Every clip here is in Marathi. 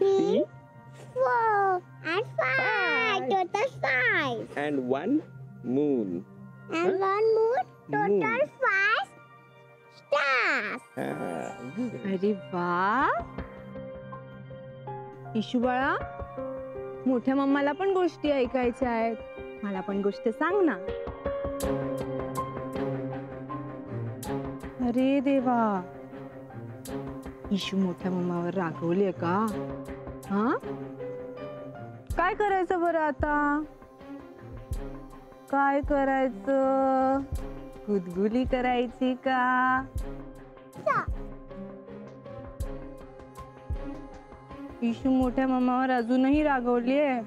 3, 4 and 5. Total 5. and 1 moon. And one moon. Total Moon. 5 stars. Good. अरे वा, इशू बाळा, मोठ्या मम्माला पण गोष्टी ऐकायच्या आहेत. मला पण गोष्ट सांग ना. अरे देवा, इशू मोठ्या मम्मावर रागवलीये का? हा, काय करायचं बरं आता? काय करायचं? गुदगुली करायची का? इशू मोठ्या मम्मावर अजूनही रागवलीये.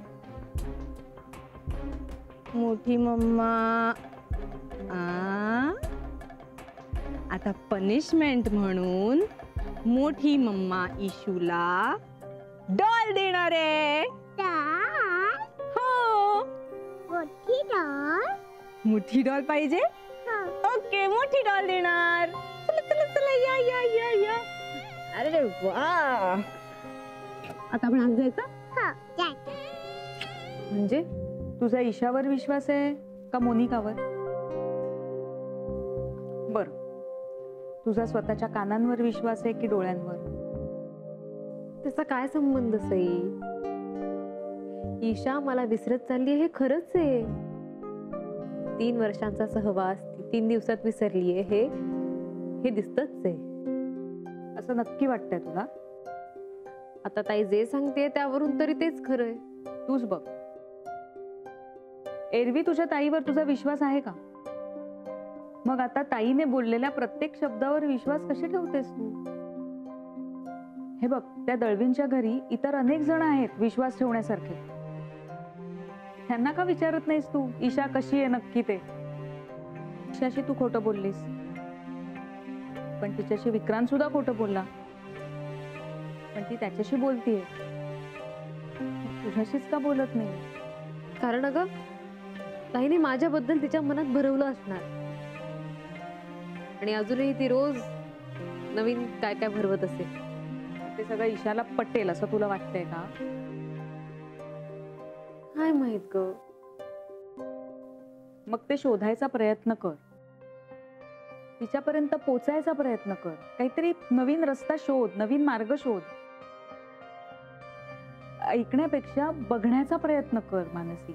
मोठी मम्मा आता पनिशमेंट म्हणून मोठी मम्मा इशूला डॉल देणार आहे. Doll. हो, मोठी doll. मोठी डॉल पाहिजे. ओके, मोठी डॉल देणार. चला चला चला, या या या या. अरे वा, आता आपण आज जायचं. हो, जाय. म्हणजे तुझा ईशावर विश्वास आहे का मोनिकावर? बर, तुझा स्वतःच्या कानांवर विश्वास आहे की डोळ्यांवर? त्याचा काय संबंध सई? ईशा मला विसरत चालली हे खरंच आहे. 3 वर्षांचा सहवास ती 3 दिवसात विसरलीये हे दिसतच आहे. असं नक्की वाटतंय तुला? आता ताई जे सांगते त्यावरून तरी तेच खरंय. तूच बघ, एरवी तुझ्या ताईवर तुझा विश्वास आहे का? मग आता ताईने बोललेल्या प्रत्येक शब्दावर विश्वास कशी ठेवतेस तू? हे बघ, त्या दळवींच्या घरी इतर अनेक जण आहेत विश्वास ठेवण्यासारखे. त्यांना का विचारत नाहीस तू ईशा कशी आहे नक्की ते? ईशाशी तू खोटं बोललीस, पण तिच्याशी विक्रांत सुद्धा खोटं बोलला. पण ती त्याच्याशी बोलतीये, तुझ्याशीच का बोलत नाही? कारण अगं ताईने माझ्याबद्दल तिच्या मनात भरवलं असणार, आणि अजूनही ती रोज नवीन काय काय भरवत असेल. ते सगळं ईशाला पटेल असं तुला वाटतंय का? काय माहित ग. मग ते शोधायचा प्रयत्न कर, तिच्यापर्यंत पोचायचा प्रयत्न कर, काहीतरी नवीन रस्ता शोध, नवीन मार्ग शोध. ऐकण्यापेक्षा बघण्याचा प्रयत्न कर मानसी.